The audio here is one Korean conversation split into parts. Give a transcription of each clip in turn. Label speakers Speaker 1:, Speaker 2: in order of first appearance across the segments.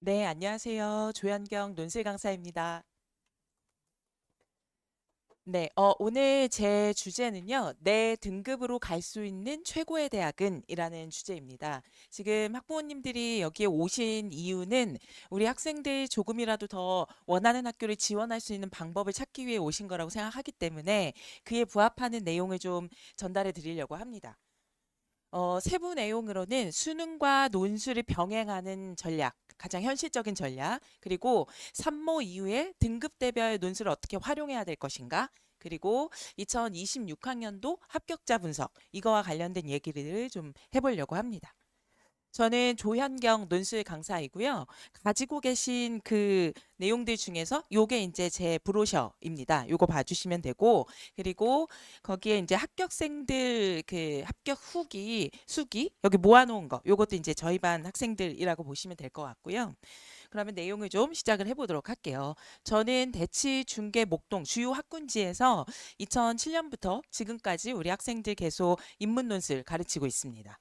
Speaker 1: 네, 안녕하세요. 조현경 논술 강사입니다. 네, 오늘 제 주제는요, 내 등급으로 갈 수 있는 최고의 대학은 이라는 주제입니다. 지금 학부모님들이 여기에 오신 이유는 우리 학생들 조금이라도 더 원하는 학교를 지원할 수 있는 방법을 찾기 위해 오신 거라고 생각하기 때문에 그에 부합하는 내용을 좀 전달해 드리려고 합니다. 세부 내용으로는 수능과 논술을 병행하는 전략, 가장 현실적인 전략, 그리고 산모 이후에 등급대별 논술을 어떻게 활용해야 될 것인가, 그리고 2026학년도 합격자 분석, 이거와 관련된 얘기를 좀 해보려고 합니다. 저는 조현경 논술 강사이고요. 가지고 계신 그 내용들 중에서 요게 이제 제 브로셔입니다. 요거 봐주시면 되고, 그리고 거기에 이제 합격생들 그 합격 후기, 수기, 여기 모아놓은 거, 요것도 이제 저희 반 학생들이라고 보시면 될 것 같고요. 그러면 내용을 좀 시작을 해보도록 할게요. 저는 대치, 중계, 목동 주요 학군지에서 2007년부터 지금까지 우리 학생들 계속 인문 논술 가르치고 있습니다.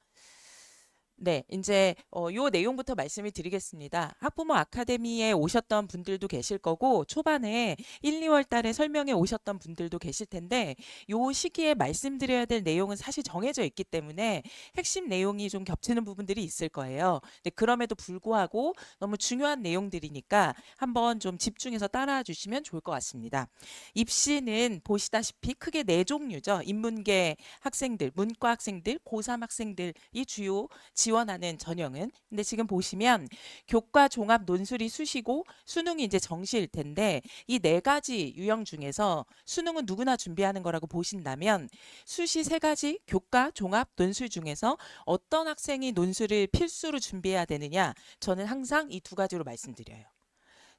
Speaker 1: 네, 이제 요 내용부터 말씀을 드리겠습니다. 학부모 아카데미에 오셨던 분들도 계실 거고 초반에 1, 2월 달에 설명에 오셨던 분들도 계실 텐데 요 시기에 말씀드려야 될 내용은 사실 정해져 있기 때문에 핵심 내용이 좀 겹치는 부분들이 있을 거예요. 근데 그럼에도 불구하고 너무 중요한 내용들이니까 한번 좀 집중해서 따라와 주시면 좋을 것 같습니다. 입시는 보시다시피 크게 네 종류죠. 인문계 학생들, 문과 학생들, 고3 학생들이 주요 지원하는 전형은. 근데 지금 보시면 교과 종합 논술이 수시고 수능이 이제 정시일 텐데 이 네 가지 유형 중에서 수능은 누구나 준비하는 거라고 보신다면 수시 세 가지 교과 종합 논술 중에서 어떤 학생이 논술을 필수로 준비해야 되느냐, 저는 항상 이 두 가지로 말씀드려요.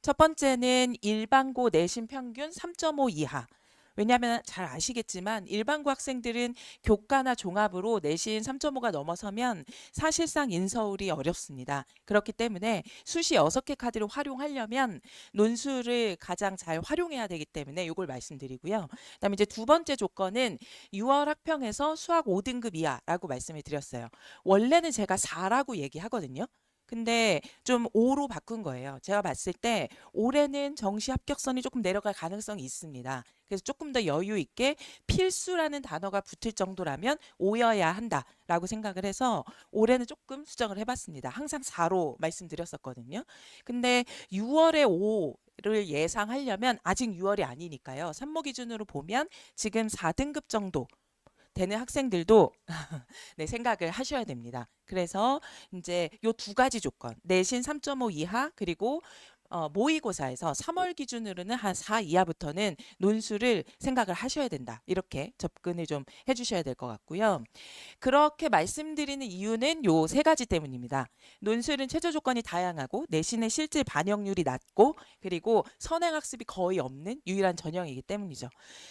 Speaker 1: 첫 번째는 일반고 내신 평균 3.5 이하. 왜냐하면 잘 아시겠지만 일반고 학생들은 교과나 종합으로 내신 3.5가 넘어서면 사실상 인서울이 어렵습니다. 그렇기 때문에 수시 6개 카드를 활용하려면 논술을 가장 잘 활용해야 되기 때문에 이걸 말씀드리고요. 그다음에 이제 두 번째 조건은 6월 학평에서 수학 5등급 이하라고 말씀을 드렸어요. 원래는 제가 4라고 얘기하거든요. 근데 좀 5로 바꾼 거예요. 제가 봤을 때 올해는 정시 합격선이 조금 내려갈 가능성이 있습니다. 그래서 조금 더 여유 있게 필수라는 단어가 붙을 정도라면 5여야 한다라고 생각을 해서 올해는 조금 수정을 해봤습니다. 항상 4로 말씀드렸었거든요. 근데 6월에 5를 예상하려면 아직 6월이 아니니까요. 산모 기준으로 보면 지금 4등급 정도 되는 학생들도 네, 생각을 하셔야 됩니다. 그래서 이제 요 두 가지 조건, 내신 3.5 이하 그리고 모의고사에서 3월 기준으로는 한 4 이하부터는 논술을 생각을 하셔야 된다. 이렇게 접근을 좀 해주셔야 될 것 같고요. 그렇게 말씀드리는 이유는 요 세 가지 때문입니다. 논술은 최저 조건이 다양하고 내신의 실질 반영률이 낮고 그리고 선행학습이 거의 없는 유일한 전형이기 때문이죠.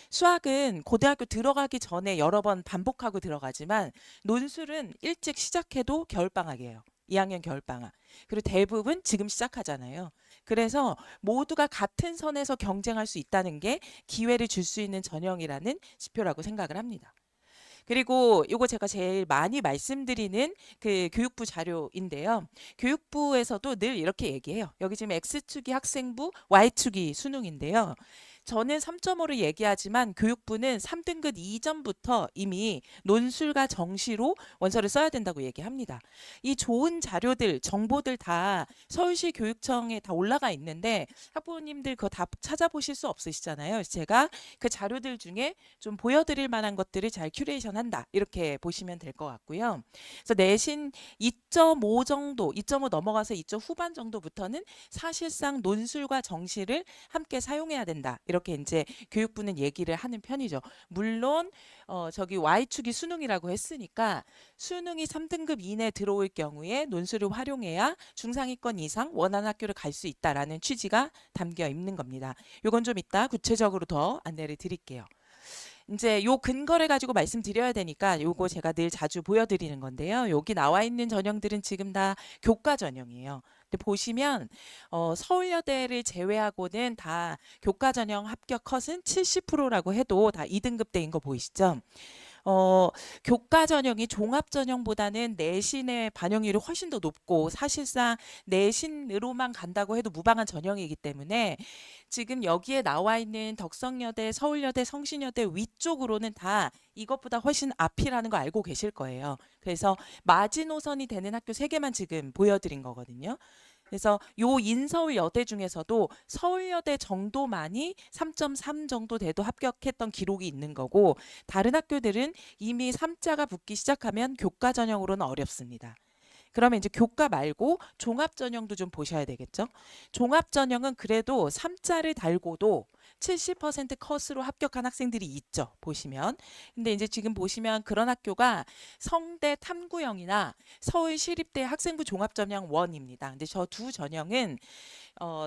Speaker 1: 수학은 고등학교 들어가기 전에 여러 번 반복하고 들어가지만 논술은 일찍 시작해도 겨울방학이에요. 2학년 겨울방학. 그리고 대부분 지금 시작하잖아요. 그래서 모두가 같은 선에서 경쟁할 수 있다는 게 기회를 줄 수 있는 전형이라는 지표라고 생각을 합니다. 그리고 요거 제가 제일 많이 말씀드리는 그 교육부 자료인데요. 교육부에서도 늘 이렇게 얘기해요. 여기 지금 X축이 학생부, Y축이 수능인데요. 저는 3.5를 얘기하지만 교육부는 3등급 이전부터 이미 논술과 정시로 원서를 써야 된다고 얘기합니다. 이 좋은 자료들, 정보들 다 서울시 교육청에 다 올라가 있는데 학부모님들 그거 다 찾아보실 수 없으시잖아요. 그래서 제가 그 자료들 중에 좀 보여드릴 만한 것들을 잘 큐레이션한다. 이렇게 보시면 될 것 같고요. 그래서 내신 2.5 정도, 2.5 넘어가서 2점 후반 정도부터는 사실상 논술과 정시를 함께 사용해야 된다. 이렇게 이제 교육부는 얘기를 하는 편이죠. 물론 저기 Y축이 수능이라고 했으니까 수능이 3등급 이내 들어올 경우에 논술을 활용해야 중상위권 이상 원하는 학교를 갈 수 있다라는 취지가 담겨 있는 겁니다. 요건 좀 이따 구체적으로 더 안내를 드릴게요. 이제 요 근거를 가지고 말씀드려야 되니까 요거 제가 늘 자주 보여드리는 건데요. 여기 나와 있는 전형들은 지금 다 교과 전형이에요. 근데 보시면 서울여대를 제외하고는 다 교과 전형 합격 컷은 70%라고 해도 다 2등급대인 거 보이시죠? 어, 교과 전형이 종합 전형보다는 내신의 반영률이 훨씬 더 높고 사실상 내신으로만 간다고 해도 무방한 전형이기 때문에 지금 여기에 나와 있는 덕성여대, 서울여대, 성신여대 위쪽으로는 다 이것보다 훨씬 앞이라는 거 알고 계실 거예요. 그래서 마지노선이 되는 학교 3개만 지금 보여드린 거거든요. 그래서 요 인서울 여대 중에서도 서울여대 정도만이 3.3 정도 돼도 합격했던 기록이 있는 거고 다른 학교들은 이미 3자가 붙기 시작하면 교과 전형으로는 어렵습니다. 그러면 이제 교과 말고 종합 전형도 좀 보셔야 되겠죠. 종합 전형은 그래도 3자를 달고도 70% 컷으로 합격한 학생들이 있죠. 보시면. 근데 이제 지금 보시면 그런 학교가 성대 탐구형이나 서울시립대 학생부 종합전형 1입니다. 근데 저 두 전형은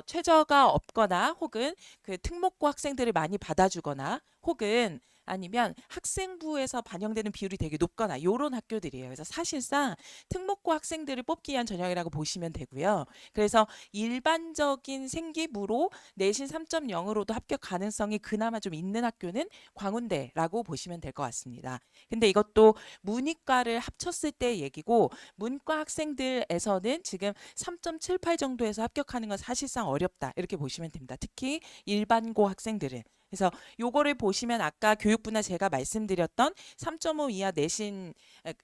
Speaker 1: 최저가 없거나 혹은 그 특목고 학생들을 많이 받아주거나 혹은 아니면 학생부에서 반영되는 비율이 되게 높거나 요런 학교들이에요. 그래서 사실상 특목고 학생들을 뽑기 위한 전형이라고 보시면 되고요. 그래서 일반적인 생기부로 내신 3.0으로도 합격 가능성이 그나마 좀 있는 학교는 광운대라고 보시면 될 것 같습니다. 근데 이것도 문이과를 합쳤을 때 얘기고 문과 학생들에서는 지금 3.78 정도에서 합격하는 건 사실상 어렵다 이렇게 보시면 됩니다. 특히 일반고 학생들은. 그래서 요거를 보시면 아까 교육부나 제가 말씀드렸던 3.5 이하 내신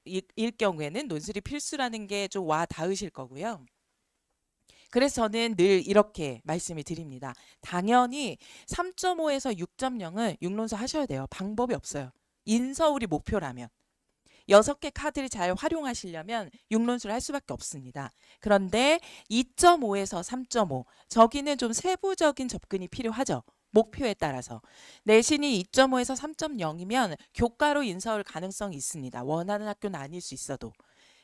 Speaker 1: 일 경우에는 논술이 필수라는 게 좀 와 닿으실 거고요. 그래서 저는 늘 이렇게 말씀을 드립니다. 당연히 3.5에서 6.0은 육론수 하셔야 돼요. 방법이 없어요. 인서울이 목표라면. 6개 카드를 잘 활용하시려면 육론수를 할 수밖에 없습니다. 그런데 2.5에서 3.5 저기는 좀 세부적인 접근이 필요하죠. 목표에 따라서. 내신이 2.5에서 3.0이면 교과로 인서울 가능성이 있습니다. 원하는 학교는 아닐 수 있어도.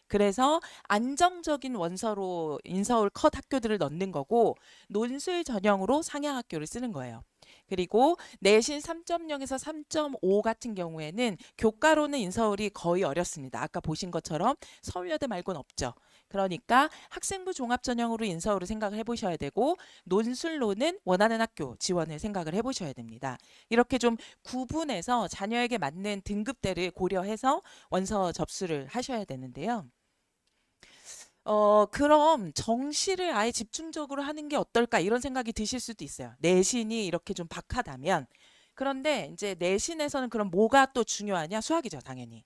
Speaker 1: 그래서 안정적인 원서로 인서울 컷 학교들을 넣는 거고 논술 전형으로 상향 학교를 쓰는 거예요. 그리고 내신 3.0에서 3.5 같은 경우에는 교과로는 인서울이 거의 어렵습니다. 아까 보신 것처럼 서울여대 말고는 없죠. 그러니까 학생부 종합 전형으로 인서울을 생각을 해보셔야 되고 논술로는 원하는 학교 지원을 생각을 해보셔야 됩니다. 이렇게 좀 구분해서 자녀에게 맞는 등급대를 고려해서 원서 접수를 하셔야 되는데요. 그럼 정시를 아예 집중적으로 하는 게 어떨까 이런 생각이 드실 수도 있어요. 내신이 이렇게 좀 박하다면. 그런데 이제 내신에서는 그럼 뭐가 또 중요하냐? 수학이죠, 당연히.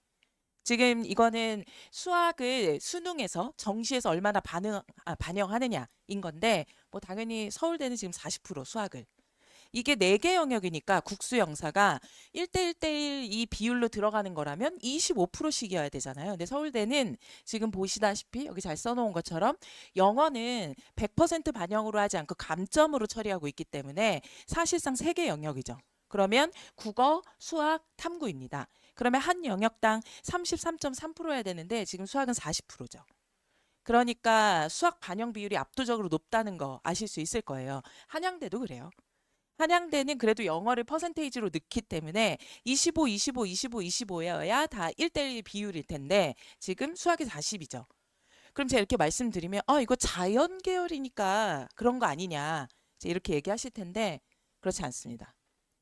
Speaker 1: 지금 이거는 수학을 수능에서 정시에서 얼마나 반영하느냐인 건데 뭐 당연히 서울대는 지금 40% 수학을 이게 4개 영역이니까 국수 영사가 1대1대1 이 비율로 들어가는 거라면 25%씩이어야 되잖아요. 근데 서울대는 지금 보시다시피 여기 잘 써놓은 것처럼 영어는 100% 반영으로 하지 않고 감점으로 처리하고 있기 때문에 사실상 3개 영역이죠. 그러면 국어, 수학, 탐구입니다. 그러면 한 영역당 33.3%여야 되는데 지금 수학은 40%죠. 그러니까 수학 반영 비율이 압도적으로 높다는 거 아실 수 있을 거예요. 한양대도 그래요. 한양대는 그래도 영어를 퍼센테이지로 넣기 때문에 25, 25, 25, 25여야 다 1대1 비율일 텐데 지금 수학이 40이죠. 그럼 제가 이렇게 말씀드리면 이거 자연 계열이니까 그런 거 아니냐 이제 이렇게 얘기하실 텐데 그렇지 않습니다.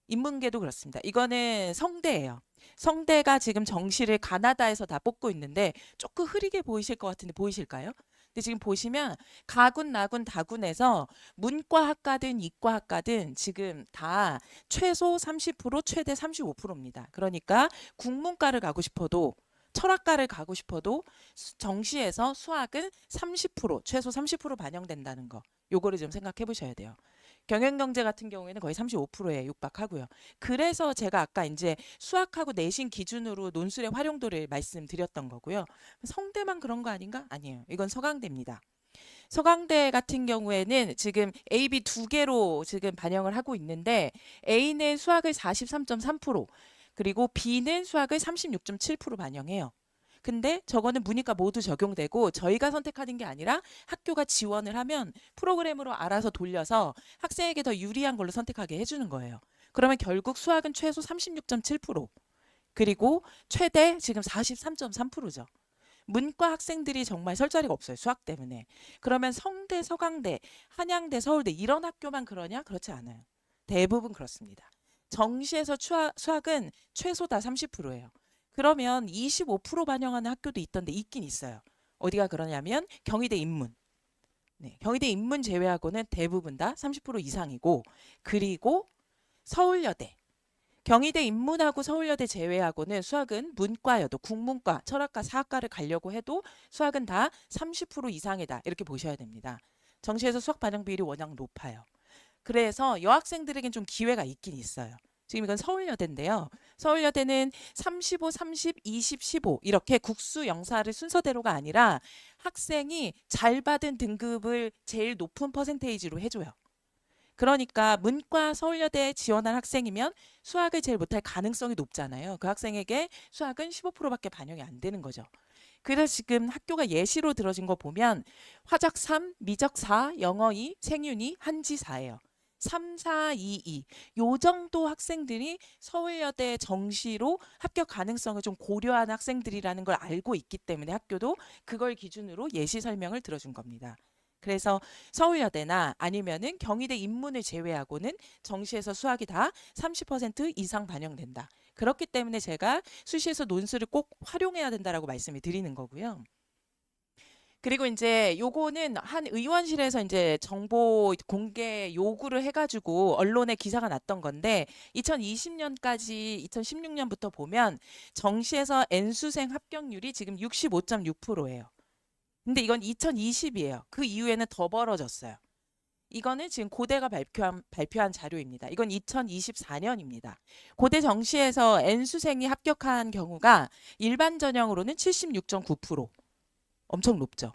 Speaker 1: 인문계도 그렇습니다. 이거는 성대예요. 성대가 지금 정시를 가나다에서 다 뽑고 있는데 조금 흐리게 보이실 것 같은데 보이실까요? 근데 지금 보시면 가군, 나군, 다군에서 문과학과든 이과학과든 지금 다 최소 30% 최대 35%입니다. 그러니까 국문과를 가고 싶어도 철학과를 가고 싶어도 정시에서 수학은 30% 최소 30% 반영된다는 거. 요거를 좀 생각해 보셔야 돼요. 경영경제 같은 경우에는 거의 35%에 육박하고요. 그래서 제가 아까 이제 수학하고 내신 기준으로 논술의 활용도를 말씀드렸던 거고요. 성대만 그런 거 아닌가? 아니에요. 이건 서강대입니다. 서강대 같은 경우에는 지금 A, B 2개로 지금 반영을 하고 있는데 A는 수학을 43.3% 그리고 B는 수학을 36.7% 반영해요. 근데 저거는 문이과 모두 적용되고 저희가 선택하는 게 아니라 학교가 지원을 하면 프로그램으로 알아서 돌려서 학생에게 더 유리한 걸로 선택하게 해주는 거예요. 그러면 결국 수학은 최소 36.7% 그리고 최대 지금 43.3%죠. 문과 학생들이 정말 설 자리가 없어요. 수학 때문에. 그러면 성대, 서강대, 한양대, 서울대 이런 학교만 그러냐? 그렇지 않아요. 대부분 그렇습니다. 정시에서 수학은 최소 다 30%예요. 그러면 25% 반영하는 학교도 있던데 있긴 있어요. 어디가 그러냐면 경희대 인문. 네, 경희대 인문 제외하고는 대부분 다 30% 이상이고, 그리고 서울여대. 경희대 인문하고 서울여대 제외하고는 수학은 문과여도 국문과, 철학과, 사학과를 가려고 해도 수학은 다 30% 이상이다. 이렇게 보셔야 됩니다. 정시에서 수학 반영 비율이 워낙 높아요. 그래서 여학생들에겐 좀 기회가 있긴 있어요. 지금 이건 서울여대인데요. 서울여대는 35, 30, 20, 15 이렇게 국수 영사를 순서대로가 아니라 학생이 잘 받은 등급을 제일 높은 퍼센테이지로 해줘요. 그러니까 문과 서울여대에 지원한 학생이면 수학을 제일 못할 가능성이 높잖아요. 그 학생에게 수학은 15%밖에 반영이 안 되는 거죠. 그래서 지금 학교가 예시로 들어진 거 보면 화작 3, 미적 4, 영어 2, 생윤 2, 한지 4예요. 3, 4, 2, 2. 요 정도 학생들이 서울여대 정시로 합격 가능성을 좀 고려한 학생들이라는 걸 알고 있기 때문에 학교도 그걸 기준으로 예시 설명을 들어준 겁니다. 그래서 서울여대나 아니면은 경희대 인문을 제외하고는 정시에서 수학이 다 30% 이상 반영된다. 그렇기 때문에 제가 수시에서 논술을 꼭 활용해야 된다라고 말씀을 드리는 거고요. 그리고 이제 요거는 한 의원실에서 이제 정보 공개 요구를 해가지고 언론에 기사가 났던 건데 2020년까지 2016년부터 보면 정시에서 N수생 합격률이 지금 65.6%예요. 근데 이건 2020이에요. 그 이후에는 더 벌어졌어요. 이거는 지금 고대가 발표한 자료입니다. 이건 2024년입니다. 고대 정시에서 N수생이 합격한 경우가 일반 전형으로는 76.9%. 엄청 높죠.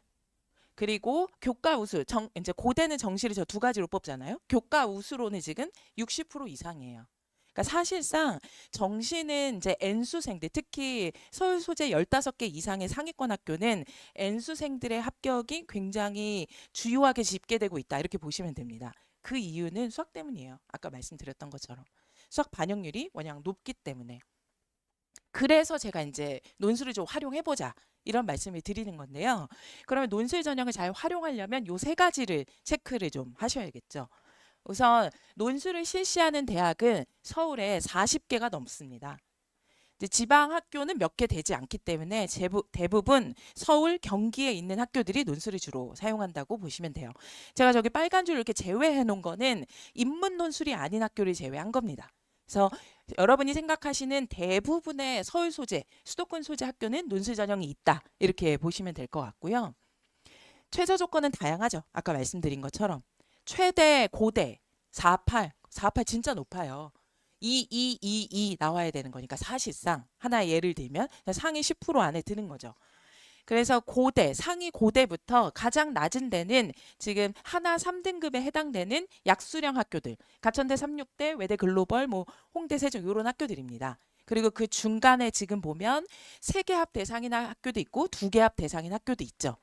Speaker 1: 그리고 교과 우수, 이제 고대는 정시를 저 두 가지로 뽑잖아요. 교과 우수로는 지금 60% 이상이에요. 그러니까 사실상 정시는 이제 N수생들, 특히 서울 소재 15개 이상의 상위권 학교는 N수생들의 합격이 굉장히 주요하게 집계되고 있다. 이렇게 보시면 됩니다. 그 이유는 수학 때문이에요. 아까 말씀드렸던 것처럼. 수학 반영률이 워낙 높기 때문에. 그래서 제가 이제 논술을 좀 활용해보자. 이런 말씀을 드리는 건데요. 그러면 논술 전형을 잘 활용하려면 요 세 가지를 체크를 좀 하셔야겠죠. 우선 논술을 실시하는 대학은 서울에 40개가 넘습니다. 이제 지방 학교는 몇 개 되지 않기 때문에 대부분 서울, 경기에 있는 학교들이 논술을 주로 사용한다고 보시면 돼요. 제가 저기 빨간 줄 이렇게 제외해 놓은 거는 인문 논술이 아닌 학교를 제외한 겁니다. 그래서 여러분이 생각하시는 대부분의 서울 소재, 수도권 소재 학교는 논술 전형이 있다. 이렇게 보시면 될 것 같고요. 최저 조건은 다양하죠. 아까 말씀드린 것처럼. 최대, 고대, 48 진짜 높아요. 2 나와야 되는 거니까 사실상 하나의 예를 들면 상위 10% 안에 드는 거죠. 그래서 고대, 상위 고대부터 가장 낮은 데는 지금 하나 3등급에 해당되는 약수령 학교들, 가천대, 삼육대, 외대 글로벌, 뭐 홍대, 세종 이런 학교들입니다. 그리고 그 중간에 지금 보면 3개 합 대상인 학교도 있고 2개 합 대상인 학교도 있죠.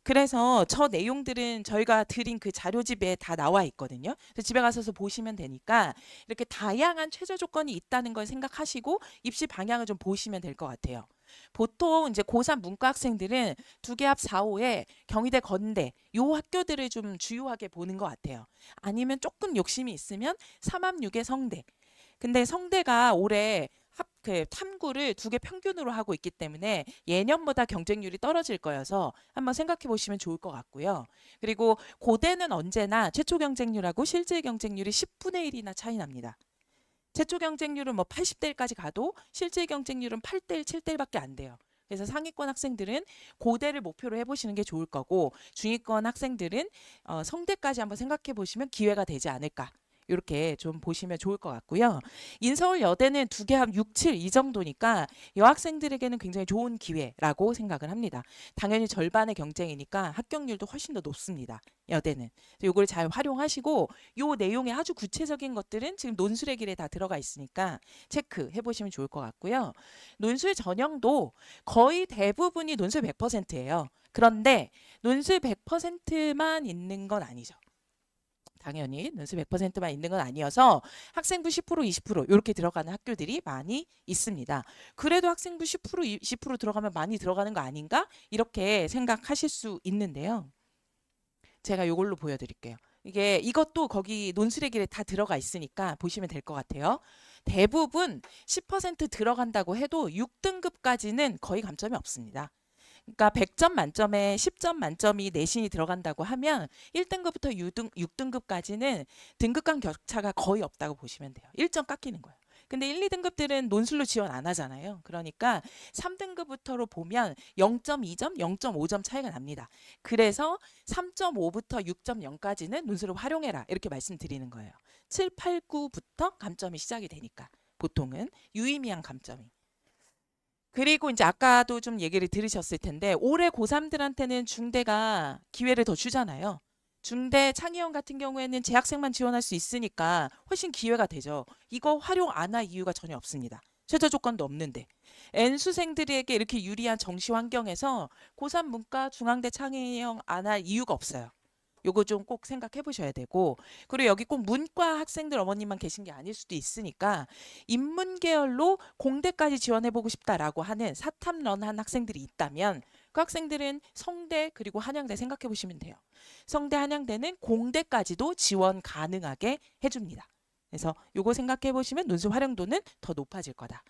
Speaker 1: 그래서 저 내용들은 저희가 드린 그 자료집에 다 나와 있거든요. 그래서 집에 가셔서 보시면 되니까 이렇게 다양한 최저 조건이 있다는 걸 생각하시고 입시 방향을 좀 보시면 될 것 같아요. 보통 이제 고3 문과 학생들은 2개 합 4, 5에 경희대, 건대 요 학교들을 좀 주요하게 보는 것 같아요. 아니면 조금 욕심이 있으면 3합 6의 성대. 근데 성대가 올해 그 탐구를 2개 평균으로 하고 있기 때문에 예년보다 경쟁률이 떨어질 거여서 한번 생각해 보시면 좋을 것 같고요. 그리고 고대는 언제나 최초 경쟁률하고 실제 경쟁률이 10분의 1이나 차이 납니다. 최초 경쟁률은 뭐 80대 1까지 가도 실제 경쟁률은 8대 1, 7대 1밖에 안 돼요. 그래서 상위권 학생들은 고대를 목표로 해보시는 게 좋을 거고 중위권 학생들은 성대까지 한번 생각해 보시면 기회가 되지 않을까. 이렇게 좀 보시면 좋을 것 같고요. 인서울 여대는 2개 합 6, 7 이 정도니까 여학생들에게는 굉장히 좋은 기회라고 생각을 합니다. 당연히 절반의 경쟁이니까 합격률도 훨씬 더 높습니다. 여대는. 이걸 잘 활용하시고 요 내용의 아주 구체적인 것들은 지금 논술의 길에 다 들어가 있으니까 체크해 보시면 좋을 것 같고요. 논술 전형도 거의 대부분이 논술 100%예요. 그런데 논술 100%만 있는 건 아니죠. 당연히 논술 100%만 있는 건 아니어서 학생부 10%, 20% 이렇게 들어가는 학교들이 많이 있습니다. 그래도 학생부 10%, 20% 들어가면 많이 들어가는 거 아닌가? 이렇게 생각하실 수 있는데요. 제가 이걸로 보여드릴게요. 이것도 거기 논술의 길에 다 들어가 있으니까 보시면 될 것 같아요. 대부분 10% 들어간다고 해도 6등급까지는 거의 감점이 없습니다. 그러니까 100점 만점에 10점 만점이 내신이 들어간다고 하면 1등급부터 6등급까지는 등급 간 격차가 거의 없다고 보시면 돼요. 1점 깎이는 거예요. 근데 1, 2등급들은 논술로 지원 안 하잖아요. 그러니까 3등급부터로 보면 0.2점, 0.5점 차이가 납니다. 그래서 3.5부터 6.0까지는 논술을 활용해라 이렇게 말씀드리는 거예요. 7, 8, 9부터 감점이 시작이 되니까 보통은 유의미한 감점이. 그리고 이제 아까도 좀 얘기를 들으셨을 텐데 올해 고3들한테는 중대가 기회를 더 주잖아요. 중대 창의형 같은 경우에는 재학생만 지원할 수 있으니까 훨씬 기회가 되죠. 이거 활용 안 할 이유가 전혀 없습니다. 최저 조건도 없는데. N수생들에게 이렇게 유리한 정시 환경에서 고3 문과 중앙대 창의형 안 할 이유가 없어요. 요거 좀 꼭 생각해 보셔야 되고, 그리고 여기 꼭 문과 학생들 어머님만 계신 게 아닐 수도 있으니까 인문 계열로 공대까지 지원해 보고 싶다라고 하는 사탐런한 학생들이 있다면 그 학생들은 성대 그리고 한양대 생각해 보시면 돼요. 성대 한양대는 공대까지도 지원 가능하게 해줍니다. 그래서 요거 생각해 보시면 논술 활용도는 더 높아질 거다.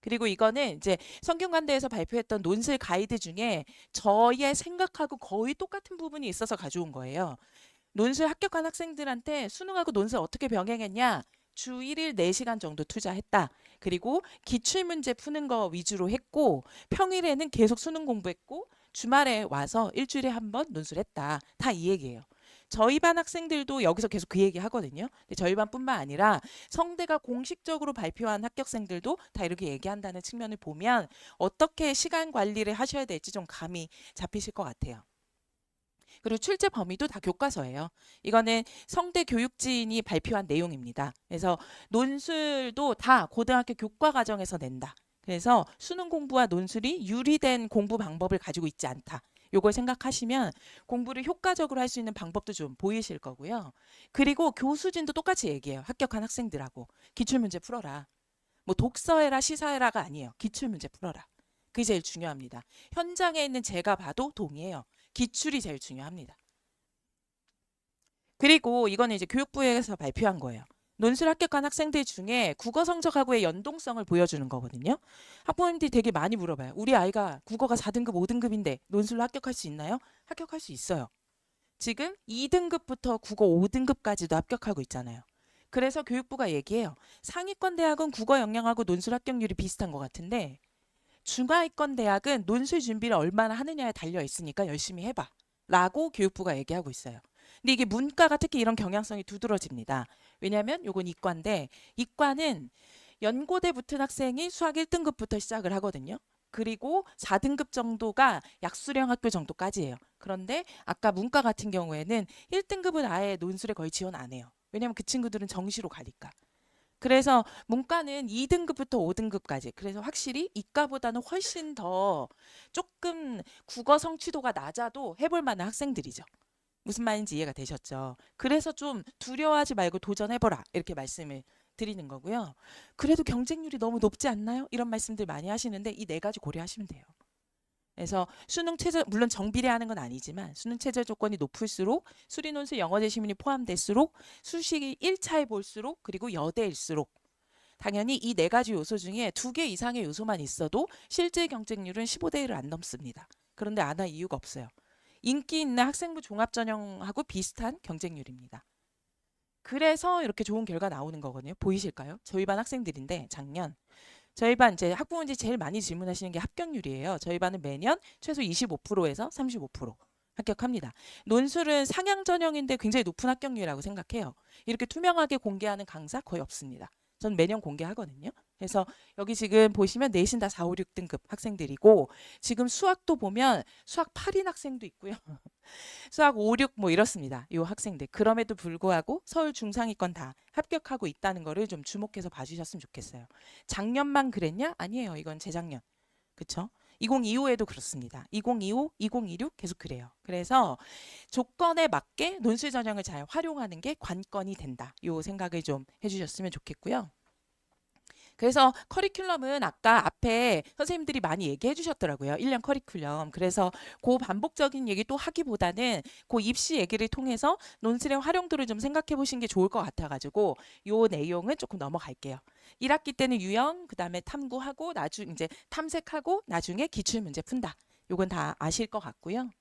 Speaker 1: 그리고 이거는 이제 성균관대에서 발표했던 논술 가이드 중에 저의 생각하고 거의 똑같은 부분이 있어서 가져온 거예요. 논술 합격한 학생들한테 수능하고 논술 어떻게 병행했냐? 주 1일 4시간 정도 투자했다. 그리고 기출문제 푸는 거 위주로 했고 평일에는 계속 수능 공부했고 주말에 와서 일주일에 한 번 논술했다. 다 이 얘기예요. 저희 반 학생들도 여기서 계속 그 얘기 하거든요. 근데 저희 반뿐만 아니라 성대가 공식적으로 발표한 합격생들도 다 이렇게 얘기한다는 측면을 보면 어떻게 시간 관리를 하셔야 될지 좀 감이 잡히실 것 같아요. 그리고 출제 범위도 다 교과서예요. 이거는 성대 교육진이 발표한 내용입니다. 그래서 논술도 다 고등학교 교과 과정에서 낸다. 그래서 수능 공부와 논술이 유리된 공부 방법을 가지고 있지 않다. 요걸 생각하시면 공부를 효과적으로 할 수 있는 방법도 좀 보이실 거고요. 그리고 교수진도 똑같이 얘기해요. 합격한 학생들하고. 기출문제 풀어라. 뭐 독서해라 시사해라가 아니에요. 기출문제 풀어라. 그게 제일 중요합니다. 현장에 있는 제가 봐도 동의해요. 기출이 제일 중요합니다. 그리고 이거는 이제 교육부에서 발표한 거예요. 논술 합격한 학생들 중에 국어 성적하고의 연동성을 보여주는 거거든요. 학부모님들이 되게 많이 물어봐요. 우리 아이가 국어가 4등급, 5등급인데 논술로 합격할 수 있나요? 합격할 수 있어요. 지금 2등급부터 국어 5등급까지도 합격하고 있잖아요. 그래서 교육부가 얘기해요. 상위권 대학은 국어 역량하고 논술 합격률이 비슷한 것 같은데 중하위권 대학은 논술 준비를 얼마나 하느냐에 달려 있으니까 열심히 해봐. 라고 교육부가 얘기하고 있어요. 근데 이게 문과가 특히 이런 경향성이 두드러집니다. 왜냐하면 요건 이과인데 이과는 연고대 붙은 학생이 수학 1등급부터 시작을 하거든요. 그리고 4등급 정도가 약수령 학교 정도까지예요. 그런데 아까 문과 같은 경우에는 1등급은 아예 논술에 거의 지원 안 해요. 왜냐하면 그 친구들은 정시로 가니까. 그래서 문과는 2등급부터 5등급까지. 그래서 확실히 이과보다는 훨씬 더 조금 국어 성취도가 낮아도 해볼 만한 학생들이죠. 무슨 말인지 이해가 되셨죠? 그래서 좀 두려워하지 말고 도전해보라 이렇게 말씀을 드리는 거고요. 그래도 경쟁률이 너무 높지 않나요? 이런 말씀들 많이 하시는데 이 네 가지 고려하시면 돼요. 그래서 수능 최저 물론 정비례하는 건 아니지만 수능 최저 조건이 높을수록 수리논술 영어제 시민이 포함될수록 수식이 1차에 볼수록 그리고 여대일수록 당연히 이 네 가지 요소 중에 2개 이상의 요소만 있어도 실제 경쟁률은 15대 1을 안 넘습니다. 그런데 안 할 이유가 없어요. 인기 있는 학생부 종합전형하고 비슷한 경쟁률입니다. 그래서 이렇게 좋은 결과 나오는 거거든요. 보이실까요? 저희 반 학생들인데 작년 저희 반 이제 학부모님들이 제일 많이 질문하시는 게 합격률이에요. 저희 반은 매년 최소 25%에서 35% 합격합니다. 논술은 상향 전형인데 굉장히 높은 합격률이라고 생각해요. 이렇게 투명하게 공개하는 강사 거의 없습니다. 전 매년 공개하거든요. 그래서 여기 지금 보시면 내신 다 4, 5, 6등급 학생들이고 지금 수학도 보면 수학 8인 학생도 있고요. 수학 5, 6 뭐 이렇습니다. 이 학생들. 그럼에도 불구하고 서울 중상위권 다 합격하고 있다는 거를 좀 주목해서 봐주셨으면 좋겠어요. 작년만 그랬냐? 아니에요. 이건 재작년. 그쵸? 2025에도 그렇습니다. 2025, 2026 계속 그래요. 그래서 조건에 맞게 논술 전형을 잘 활용하는 게 관건이 된다. 요 생각을 좀 해주셨으면 좋겠고요. 그래서 커리큘럼은 아까 앞에 선생님들이 많이 얘기해 주셨더라고요. 1년 커리큘럼. 그래서 그 반복적인 얘기 또 하기보다는 그 입시 얘기를 통해서 논술의 활용도를 좀 생각해 보신 게 좋을 것 같아가지고 요 내용은 조금 넘어갈게요. 1학기 때는 유형, 그다음에 탐구하고 나중 이제 탐색하고 나중에 기출 문제 푼다. 요건 다 아실 것 같고요.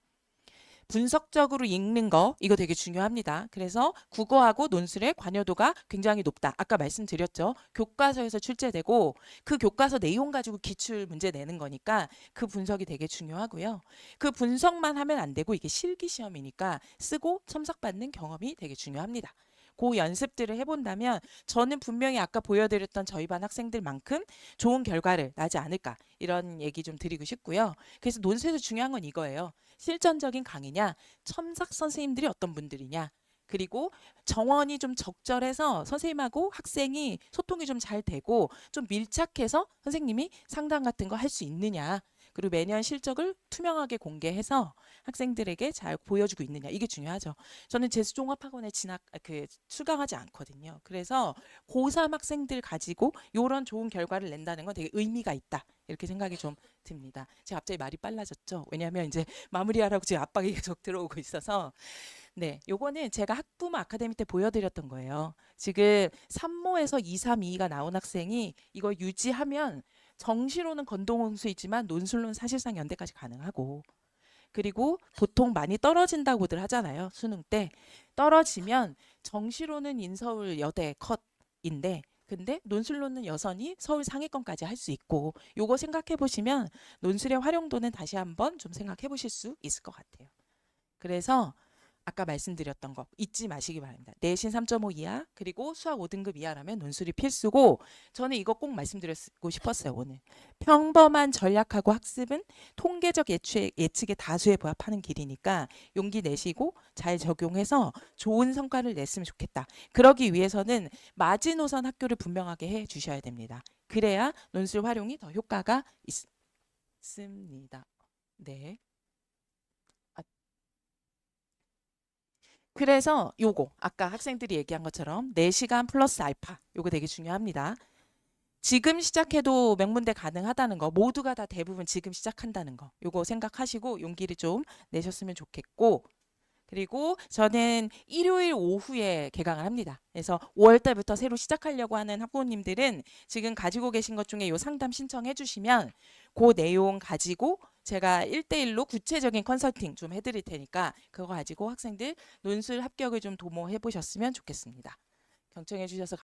Speaker 1: 분석적으로 읽는 거 이거 되게 중요합니다. 그래서 국어하고 논술의 관여도가 굉장히 높다. 아까 말씀드렸죠. 교과서에서 출제되고 그 교과서 내용 가지고 기출 문제 내는 거니까 그 분석이 되게 중요하고요. 그 분석만 하면 안 되고 이게 실기 시험이니까 쓰고 첨삭받는 경험이 되게 중요합니다. 그 연습들을 해본다면 저는 분명히 아까 보여드렸던 저희 반 학생들만큼 좋은 결과를 나지 않을까 이런 얘기 좀 드리고 싶고요. 그래서 논술에서 중요한 건 이거예요. 실전적인 강의냐, 첨삭 선생님들이 어떤 분들이냐, 그리고 정원이 좀 적절해서 선생님하고 학생이 소통이 좀 잘 되고 좀 밀착해서 선생님이 상담 같은 거 할 수 있느냐, 그리고 매년 실적을 투명하게 공개해서 학생들에게 잘 보여주고 있느냐, 이게 중요하죠. 저는 재수종합학원에 출강하지 않거든요. 그래서 고3 학생들 가지고 이런 좋은 결과를 낸다는 건 되게 의미가 있다. 이렇게 생각이 좀 듭니다. 제가 갑자기 말이 빨라졌죠. 왜냐하면 이제 마무리하라고 지금 압박이 계속 들어오고 있어서. 네, 요거는 제가 학부모 아카데미 때 보여드렸던 거예요. 지금 3모에서 2, 3, 2가 나온 학생이 이거 유지하면 정시로는 건동홍수이지만 논술로는 사실상 연대까지 가능하고, 그리고 보통 많이 떨어진다고들 하잖아요. 수능 때 떨어지면 정시로는 인서울 여대 컷인데 근데 논술로는 여전히 서울 상위권까지 할 수 있고, 요거 생각해 보시면 논술의 활용도는 다시 한번 좀 생각해 보실 수 있을 것 같아요. 그래서 아까 말씀드렸던 거 잊지 마시기 바랍니다. 내신 3.5 이하 그리고 수학 5등급 이하라면 논술이 필수고, 저는 이거 꼭 말씀드리고 싶었어요. 오늘 평범한 전략하고 학습은 통계적 예측의 다수에 부합하는 길이니까 용기 내시고 잘 적용해서 좋은 성과를 냈으면 좋겠다. 그러기 위해서는 마지노선 학교를 분명하게 해 주셔야 됩니다. 그래야 논술 활용이 더 효과가 있습니다. 네. 그래서 요거 아까 학생들이 얘기한 것처럼 4시간 플러스 알파 요거 되게 중요합니다. 지금 시작해도 명문대 가능하다는 거, 모두가 다 대부분 지금 시작한다는 거, 요거 생각하시고 용기를 좀 내셨으면 좋겠고, 그리고 저는 일요일 오후에 개강을 합니다. 그래서 5월 달부터 새로 시작하려고 하는 학부모님들은 지금 가지고 계신 것 중에 요 상담 신청해 주시면 그 내용 가지고 제가 1대1로 구체적인 컨설팅 좀 해드릴 테니까 그거 가지고 학생들 논술 합격을 좀 도모해 보셨으면 좋겠습니다. 경청해 주셔서